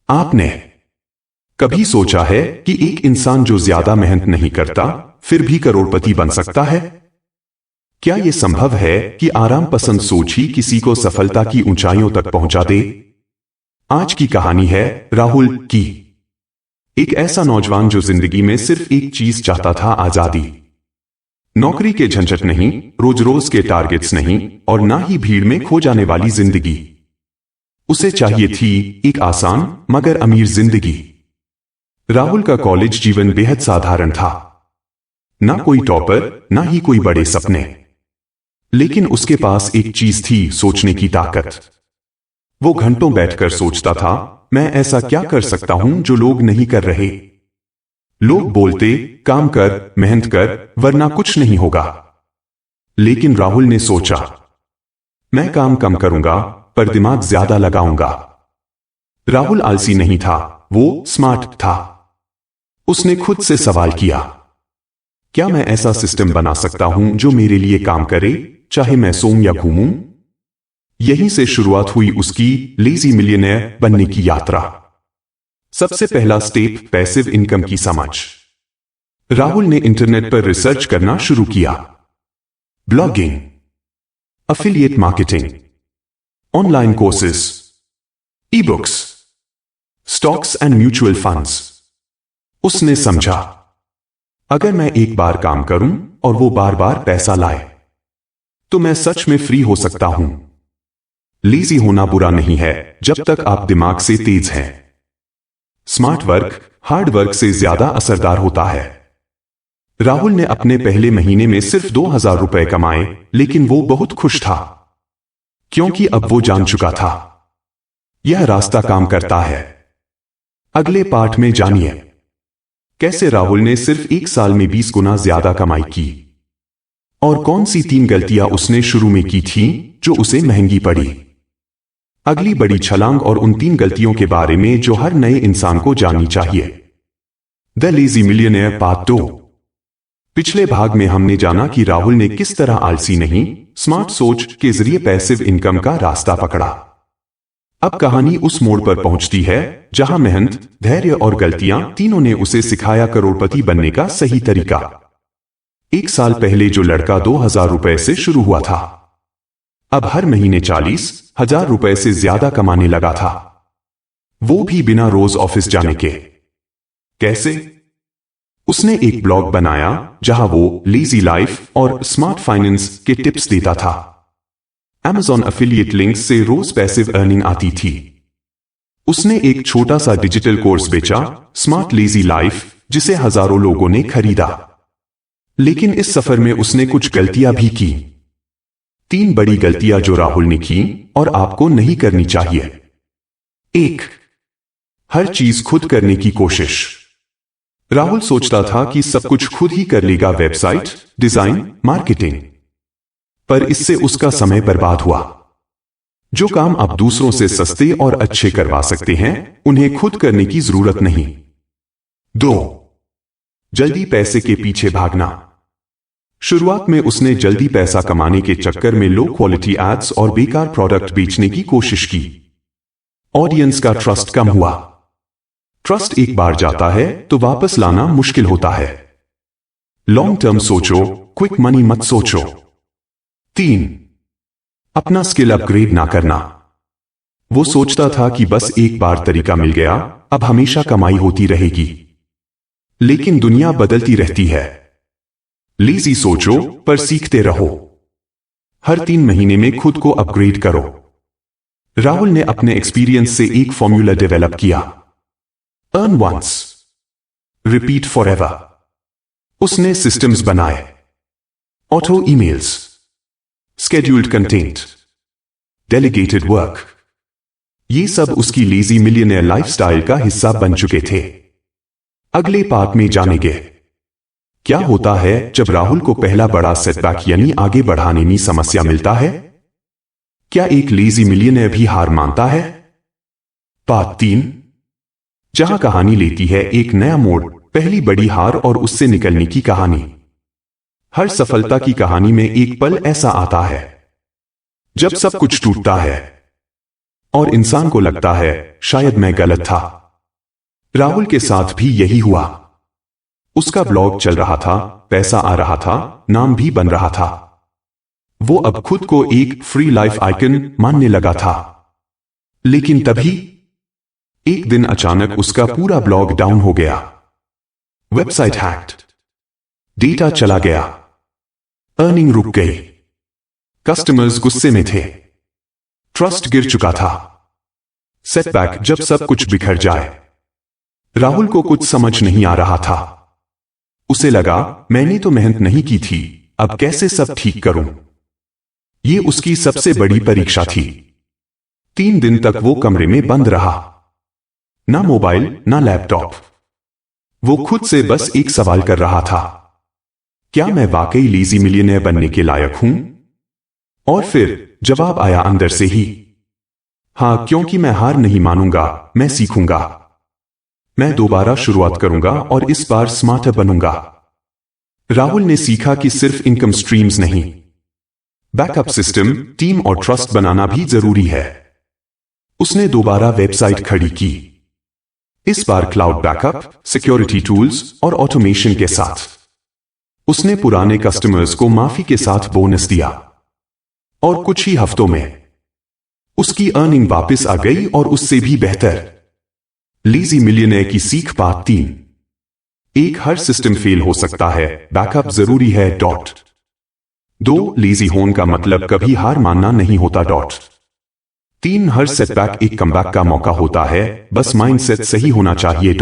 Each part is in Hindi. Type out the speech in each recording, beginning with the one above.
आपने कभी सोचा है कि एक इंसान जो ज्यादा मेहनत नहीं करता फिर भी करोड़पति बन सकता है? क्या यह संभव है कि आराम पसंद सोच ही किसी को सफलता की ऊंचाइयों तक पहुंचा दे? आज की कहानी है राहुल की। एक ऐसा नौजवान जो जिंदगी में सिर्फ एक चीज चाहता था, आजादी। नौकरी के झंझट नहीं, रोज रोज के टारगेट्स नहीं, और ना ही भीड़ में खो जाने वाली जिंदगी। उसे चाहिए थी एक आसान मगर अमीर जिंदगी। राहुल का कॉलेज जीवन बेहद साधारण था। ना कोई टॉपर, ना ही कोई बड़े सपने, लेकिन उसके पास एक चीज थी, सोचने की ताकत। वो घंटों बैठकर सोचता था, मैं ऐसा क्या कर सकता हूं जो लोग नहीं कर रहे। लोग बोलते, काम कर, मेहनत कर, वरना कुछ नहीं होगा। लेकिन राहुल ने सोचा, मैं काम कम करूंगा पर दिमाग ज्यादा लगाऊंगा। राहुल आलसी नहीं था, वो स्मार्ट था। उसने खुद से सवाल किया, क्या मैं ऐसा सिस्टम बना सकता हूं जो मेरे लिए काम करे, चाहे मैं सोऊं या घूमूं? यहीं से शुरुआत हुई उसकी लेजी मिलियनेयर बनने की यात्रा। सबसे पहला स्टेप, पैसिव इनकम की समझ। राहुल ने इंटरनेट पर रिसर्च करना शुरू किया। Blogging, affiliate marketing, online courses, e books, stocks and mutual funds. उसने समझा, अगर मैं एक बार काम करूं और वो बार बार पैसा लाए, तो मैं सच में फ्री हो सकता हूं। लेजी होना बुरा नहीं है जब तक आप दिमाग से तेज हैं। स्मार्ट वर्क हार्ड वर्क से ज्यादा असरदार होता है। राहुल ने अपने पहले महीने में सिर्फ 2000 रुपए कमाए, लेकिन वो बहुत खुश था, क्योंकि अब वो जान चुका था, यह रास्ता काम करता है। अगले पाठ में जानिए कैसे राहुल ने सिर्फ एक साल में 20 गुना ज्यादा कमाई की, और कौन सी 3 गलतियां उसने शुरू में की थीं जो उसे महंगी पड़ी। अगली बड़ी छलांग और उन 3 गलतियों के बारे में जो हर नए इंसान को जाननी चाहिए। The lazy millionaire part 2। पिछले भाग में हमने जाना कि राहुल ने किस तरह आलसी नहीं, स्मार्ट सोच के जरिए पैसिव इनकम का रास्ता पकड़ा। अब कहानी उस मोड़ पर पहुंचती है जहां मेहनत, धैर्य और गलतियां तीनों ने उसे सिखाया करोड़पति बनने का सही तरीका। एक साल पहले जो लड़का 2000 रुपए से शुरू हुआ था, अब हर महीने 40,000 रुपए से ज्यादा कमाने लगा था, वो भी बिना रोज ऑफिस जाने के। कैसे? उसने एक ब्लॉग बनाया जहां वो लेजी लाइफ और स्मार्ट फाइनेंस के टिप्स देता था। Amazon affiliate लिंक्स से रोज पैसिव अर्निंग आती थी। उसने एक छोटा सा डिजिटल कोर्स बेचा, स्मार्ट लेजी लाइफ, जिसे हजारों लोगों ने खरीदा। लेकिन इस सफर में उसने कुछ गलतियां भी की। 3 बड़ी गलतियां जो राहुल ने की और आपको नहीं करनी चाहिए। 1. हर चीज खुद करने की कोशिश। राहुल सोचता था कि सब कुछ खुद ही कर लेगा, वेबसाइट, डिजाइन, मार्केटिंग। पर इससे उसका समय बर्बाद हुआ। जो काम आप दूसरों से सस्ते और अच्छे करवा सकते हैं, उन्हें खुद करने की जरूरत नहीं। 2. जल्दी पैसे के पीछे भागना। शुरुआत में उसने जल्दी पैसा कमाने के चक्कर में लो क्वालिटी एड्स और बेकार प्रोडक्ट बेचने की कोशिश की। ऑडियंस का ट्रस्ट कम हुआ। ट्रस्ट एक बार जाता है तो वापस लाना मुश्किल होता है। लॉन्ग टर्म सोचो, क्विक मनी मत सोचो। 3. अपना स्किल अपग्रेड ना करना। वो सोचता था कि बस एक बार तरीका मिल गया, अब हमेशा कमाई होती रहेगी। लेकिन दुनिया बदलती रहती है। लेजी सोचो पर सीखते रहो। हर 3 महीने में खुद को अपग्रेड करो। राहुल ने अपने एक्सपीरियंस से एक फॉर्मूला डेवलप किया। Earn once, repeat forever. उसने सिस्टम्स बनाए, auto emails, scheduled content, delegated work। ये सब उसकी लेजी मिलियनेयर लाइफस्टाइल का हिस्सा बन चुके थे। अगले पार्ट में जानेंगे क्या होता है जब राहुल को पहला बड़ा सेटबैक यानी आगे बढ़ाने में समस्या मिलता है। क्या एक लेजी मिलियनेयर भी हार मानता है? पार्ट 3, जहां कहानी लेती है एक नया मोड़, पहली बड़ी हार और उससे निकलने की कहानी। हर सफलता की कहानी में एक पल ऐसा आता है जब सब कुछ टूटता है और इंसान को लगता है शायद मैं गलत था। राहुल के साथ भी यही हुआ। उसका ब्लॉग चल रहा था, पैसा आ रहा था, नाम भी बन रहा था। वो अब खुद को एक फ्री लाइफ आइकन मानने लगा था। लेकिन तभी एक दिन अचानक उसका पूरा ब्लॉग डाउन हो गया। वेबसाइट हैक्ड, डेटा चला गया, अर्निंग रुक गई, कस्टमर्स गुस्से में थे, ट्रस्ट गिर चुका था। सेटबैक जब सब कुछ बिखर जाए। राहुल को कुछ समझ नहीं आ रहा था। उसे लगा मैंने तो मेहनत नहीं की थी, अब कैसे सब ठीक करूं। ये उसकी सबसे बड़ी परीक्षा थी। 3 दिन तक वो कमरे में बंद रहा, ना मोबाइल ना लैपटॉप। वो खुद से बस एक सवाल कर रहा था, क्या मैं वाकई लेजी मिलियनेयर बनने के लायक हूं? और फिर जवाब आया अंदर से ही, हां, क्योंकि मैं हार नहीं मानूंगा, मैं सीखूंगा। मैं दोबारा शुरुआत करूंगा और इस बार स्मार्टर बनूंगा। राहुल ने सीखा कि सिर्फ इनकम स्ट्रीम्स नहीं, बैकअप सिस्टम, टीम और ट्रस्ट बनाना भी जरूरी है। उसने दोबारा वेबसाइट खड़ी की, इस बार क्लाउड बैकअप, सिक्योरिटी टूल्स और ऑटोमेशन के साथ। उसने पुराने कस्टमर्स को माफी के साथ बोनस दिया और कुछ ही हफ्तों में उसकी अर्निंग वापस आ गई और उससे भी बेहतर। लेजी मिलियनेयर की सीख पार्ट 3। एक, हर सिस्टम फेल हो सकता है, बैकअप जरूरी है। 2, लेजी होने का मतलब कभी हार मानना नहीं होता। 3, हर सेटबैक एक कमबैक का मौका होता है, बस माइंडसेट सही होना चाहिए।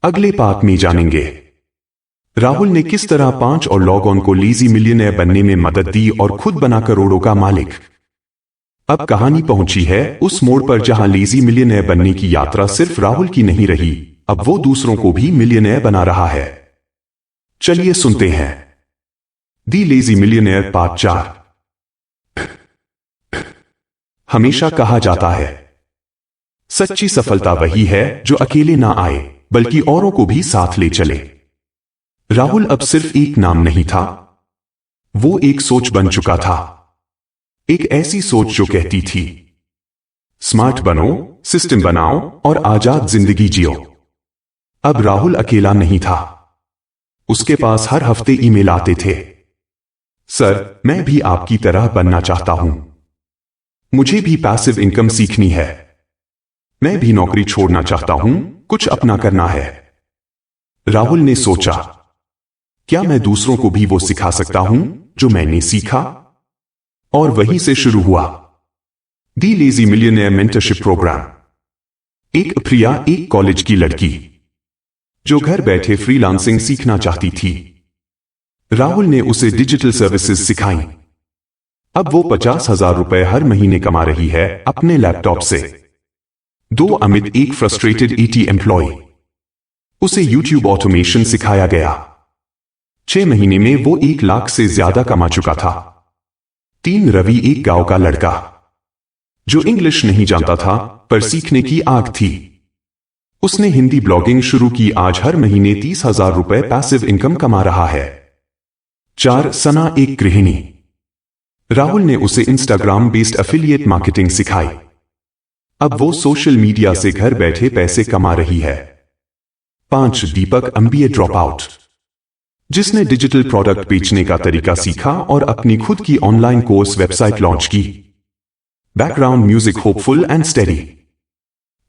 अगले पार्ट में जानेंगे राहुल ने किस तरह 5 और लॉग ऑन को लेजी मिलियनेयर बनने में मदद दी और खुद बना करोड़ों का मालिक। अब कहानी पहुंची है उस मोड़ पर जहां लेजी मिलियनेयर बनने की यात्रा सिर्फ राहुल की नहीं रही, अब वो दूसरों को भी मिलियनेयर बना रहा है। चलिए सुनते हैं दी लेजी मिलियनेयर पार्ट 4। हमेशा कहा जाता है सच्ची सफलता वही है जो अकेले ना आए बल्कि औरों को भी साथ ले चले। राहुल अब सिर्फ एक नाम नहीं था, वो एक सोच बन चुका था। एक ऐसी सोच जो कहती थी, स्मार्ट बनो, सिस्टम बनाओ और आजाद जिंदगी जियो। अब राहुल अकेला नहीं था। उसके पास हर हफ्ते ईमेल आते थे, सर, मैं भी आपकी तरह बनना चाहता हूं। मुझे भी पैसिव इनकम सीखनी है। मैं भी नौकरी छोड़ना चाहता हूं, कुछ अपना करना है। राहुल ने सोचा, क्या मैं दूसरों को भी वो सिखा सकता हूं जो मैंने सीखा? और वहीं से शुरू हुआ दी लेजी मिलियनेयर मेंटरशिप प्रोग्राम। एक प्रिया, एक कॉलेज की लड़की जो घर बैठे फ्रीलांसिंग सीखना चाहती थी। राहुल ने उसे डिजिटल सर्विसेज सिखाई। अब वो 50,000 रुपए हर महीने कमा रही है अपने लैपटॉप से। 2, अमित, एक फ्रस्ट्रेटेड एटी एम्प्लॉय। उसे यूट्यूब ऑटोमेशन सिखाया गया। 6 महीने में वो 1 लाख से ज्यादा कमा चुका था। 3, रवि, एक गांव का लड़का जो इंग्लिश नहीं जानता था पर सीखने की आग थी। उसने हिंदी ब्लॉगिंग शुरू की, आज हर महीने 30,000 रुपए पैसिव इनकम कमा रहा है। 4, सना, एक गृहिणी। राहुल ने उसे इंस्टाग्राम बेस्ड एफिलिएट मार्केटिंग सिखाई। अब वो सोशल मीडिया से घर बैठे पैसे कमा रही है। 5, दीपक, एमबीए ड्रॉप आउट, जिसने डिजिटल प्रोडक्ट बेचने का तरीका सीखा और अपनी खुद की ऑनलाइन कोर्स वेबसाइट लॉन्च की। Background music, hopeful and steady.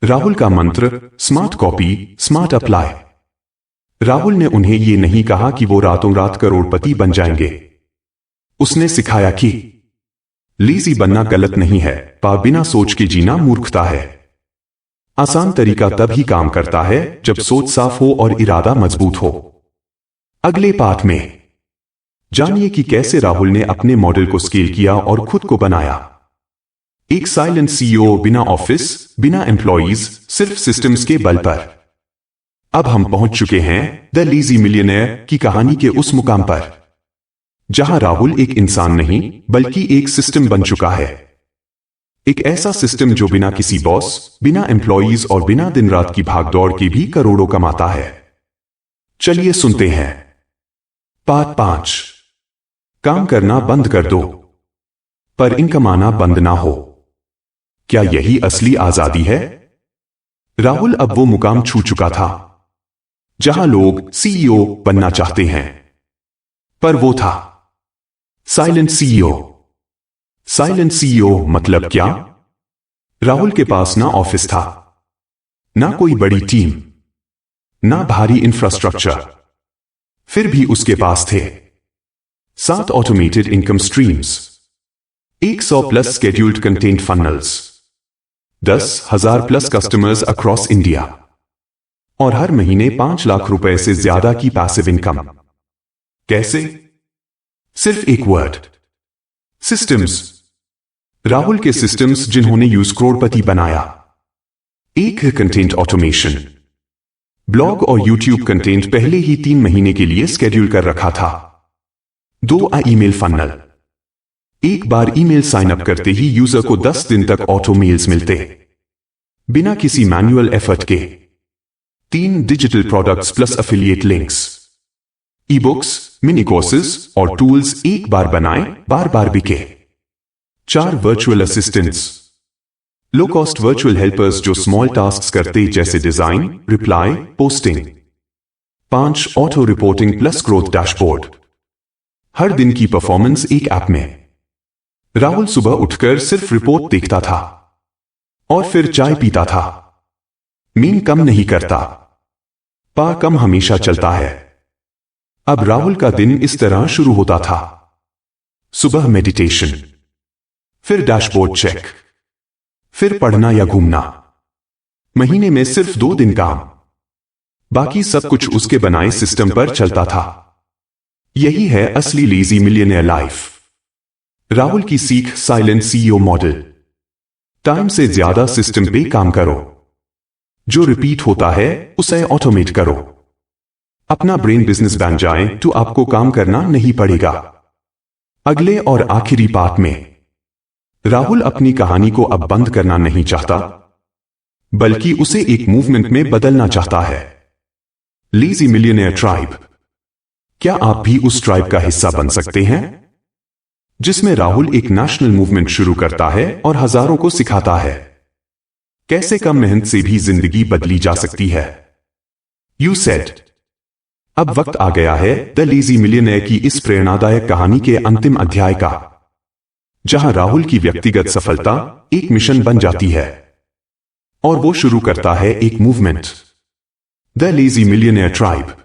Rahul का मंत्र, smart copy, smart apply. Rahul ने उन्हें यह नहीं कहा कि वो रातों रात करोड़पति बन जाएंगे। उसने सिखाया कि लेजी बनना गलत नहीं है, पर बिना सोच के जीना मूर्खता है। आसान तरीका तभी काम करता है जब सोच साफ हो और इरादा मजबूत हो। अगले पार्ट में जानिए कि कैसे राहुल ने अपने मॉडल को स्केल किया और खुद को बनाया। एक साइलेंट सीईओ, बिना ऑफिस, बिना एम्प्लॉइज, सिर्फ सिस्टम्स के बल पर। अब हम पहुंच चुके हैं द लेजी मिलियनेयर की कहानी के उस मुकाम पर जहां राहुल एक इंसान नहीं बल्कि एक सिस्टम बन चुका है। एक ऐसा सिस्टम जो बिना किसी बॉस, बिना एम्प्लॉइज और बिना दिन रात की भागदौड़ के भी करोड़ों कमाता है। चलिए सुनते हैं पार्ट 5। काम करना बंद कर दो पर इनकम आना बंद ना हो। क्या यही असली आजादी है? राहुल अब वो मुकाम छू चुका था जहां लोग सीईओ बनना चाहते हैं, पर वो था साइलेंट सीईओ। साइलेंट सीईओ मतलब क्या? राहुल के पास ना ऑफिस था, ना कोई बड़ी टीम, ना भारी इंफ्रास्ट्रक्चर। फिर भी उसके पास थे 7 automated income streams, 100 plus scheduled content funnels, 10,000 plus customers across India और हर महीने 5 लाख रुपए से ज्यादा की पैसिव इनकम। कैसे? सिर्फ एक वर्ड, सिस्टम्स। राहुल के सिस्टम्स जिन्होंने यूज करोड़पति बनाया। एक है कंटेंट ऑटोमेशन। ब्लॉग और यूट्यूब कंटेंट पहले ही 3 महीने के लिए स्केड्यूल कर रखा था। 2 ईमेल फनल। एक बार ईमेल साइन अप करते ही यूजर को 10 दिन तक ऑटो मेल्स मिलते, बिना किसी मैनुअल एफर्ट के। 3 digital products plus affiliate links, ebooks, mini courses और टूल्स एक बार बनाए, बार बार बिके। 4 virtual assistants, low cost virtual helpers जो स्मॉल टास्क करते जैसे design, reply, posting. 5 auto reporting plus growth dashboard, हर दिन की परफॉर्मेंस एक ऐप में। राहुल सुबह उठकर सिर्फ रिपोर्ट देखता था और फिर चाय पीता था। मीन कम नहीं करता, पा कम हमेशा चलता है। अब राहुल का दिन इस तरह शुरू होता था। सुबह मेडिटेशन, फिर डैशबोर्ड चेक, फिर पढ़ना या घूमना। महीने में सिर्फ 2 दिन काम, बाकी सब कुछ उसके बनाए सिस्टम पर चलता था। यही है असली लेजी मिलियनेयर लाइफ। राहुल की सीख साइलेंट सीईओ मॉडल। टाइम से ज्यादा सिस्टम पे काम करो, जो रिपीट होता है उसे ऑटोमेट करो। अपना ब्रेन बिजनेस बन जाए तो आपको काम करना नहीं पड़ेगा। अगले और आखिरी पार्ट में राहुल अपनी कहानी को अब बंद करना नहीं चाहता, बल्कि उसे एक मूवमेंट में बदलना चाहता है। Lazy millionaire tribe. क्या आप भी उस ट्राइब का हिस्सा बन सकते हैं, जिसमें राहुल एक नेशनल मूवमेंट शुरू करता है और हजारों को सिखाता है कैसे कम मेहनत से भी जिंदगी बदली जा सकती है? You said. अब वक्त आ गया है द लेजी मिलियनेयर की इस प्रेरणादायक कहानी के अंतिम अध्याय का, जहां राहुल की व्यक्तिगत सफलता एक मिशन बन जाती है और वो शुरू करता है एक movement, the lazy millionaire tribe.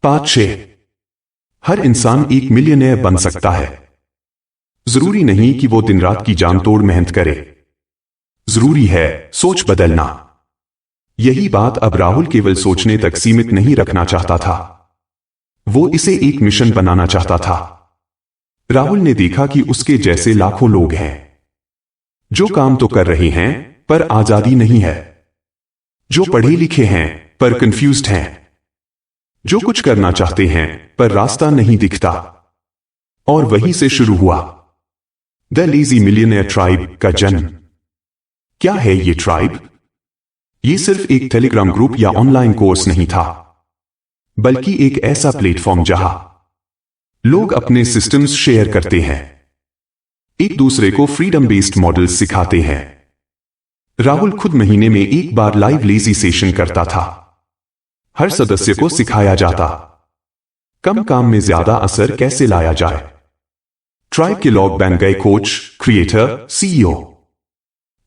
Part 6। हर इंसान एक मिलियनेयर बन सकता है। जरूरी नहीं कि वो दिन रात की जान तोड़ मेहनत करे, जरूरी है सोच बदलना। यही बात अब राहुल केवल सोचने तक सीमित नहीं रखना चाहता था, वो इसे एक मिशन बनाना चाहता था। राहुल ने देखा कि उसके जैसे लाखों लोग हैं जो काम तो कर रहे हैं पर आजादी नहीं है, जो पढ़े लिखे हैं पर कंफ्यूज्ड हैं, जो कुछ करना चाहते हैं पर रास्ता नहीं दिखता। और वहीं से शुरू हुआ द लेजी मिलियनेयर ट्राइब का जन्म। क्या है ये ट्राइब? ये सिर्फ एक टेलीग्राम ग्रुप या ऑनलाइन कोर्स नहीं था, बल्कि एक ऐसा प्लेटफॉर्म जहां लोग अपने सिस्टम्स शेयर करते हैं, एक दूसरे को फ्रीडम बेस्ड मॉडल्स सिखाते हैं। राहुल खुद महीने में एक बार लाइव लेजी सेशन करता था। हर सदस्य को सिखाया जाता कम काम में ज्यादा असर कैसे लाया जाए। ट्राइब के लॉग बन गए कोच, क्रिएटर, सीईओ।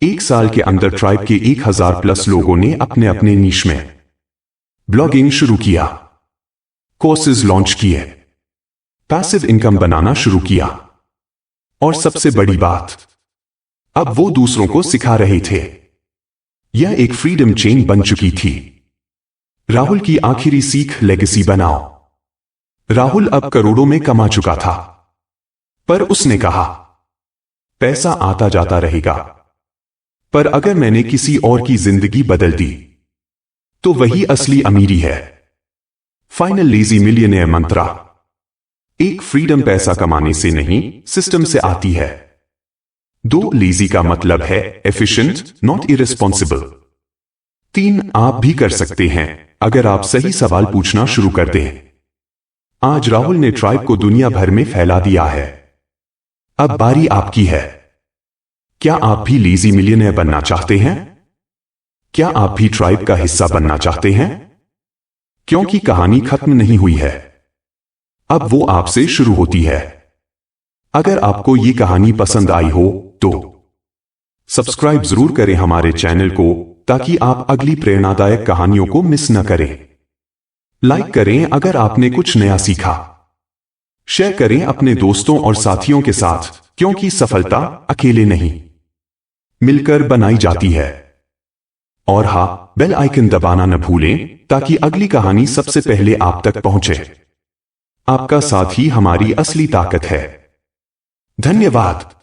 1 साल के अंदर ट्राइब के 1000 प्लस लोगों ने अपने अपने नीश में ब्लॉगिंग शुरू किया, कोर्सेज लॉन्च किए, पैसिव इनकम बनाना शुरू किया और सबसे बड़ी बात, अब वो दूसरों को सिखा रहे थे। यह एक फ्रीडम चेन बन चुकी थी। राहुल की आखिरी सीख लेगेसी बनाओ। राहुल अब करोड़ों में कमा चुका था, पर उसने कहा पैसा आता जाता रहेगा, पर अगर मैंने किसी और की जिंदगी बदल दी तो वही असली अमीरी है। फाइनल लेजी मिलियनेयर मंत्रा। एक फ्रीडम पैसा कमाने से नहीं, सिस्टम से आती है। 2 लेजी का मतलब है एफिशिएंट, नॉट इरेस्पॉन्सिबल। 3 आप भी कर सकते हैं अगर आप सही सवाल पूछना शुरू कर दें। आज राहुल ने ट्राइब को दुनिया भर में फैला दिया है। अब बारी आपकी है। क्या आप भी लेजी मिलियनेयर बनना चाहते हैं? क्या आप भी ट्राइब का हिस्सा बनना चाहते हैं? क्योंकि कहानी खत्म नहीं हुई है, अब वो आपसे शुरू होती है। अगर आपको ये कहानी पसंद आई हो तो सब्सक्राइब जरूर करें हमारे चैनल को, ताकि आप अगली प्रेरणादायक कहानियों को मिस न करें। लाइक करें अगर आपने कुछ नया सीखा। शेयर करें अपने दोस्तों और साथियों के साथ, क्योंकि सफलता अकेले नहीं, मिलकर बनाई जाती है। और हाँ, बेल आइकन दबाना न भूलें, ताकि अगली कहानी सबसे पहले आप तक पहुंचे। आपका साथ ही हमारी असली ताकत है। धन्यवाद।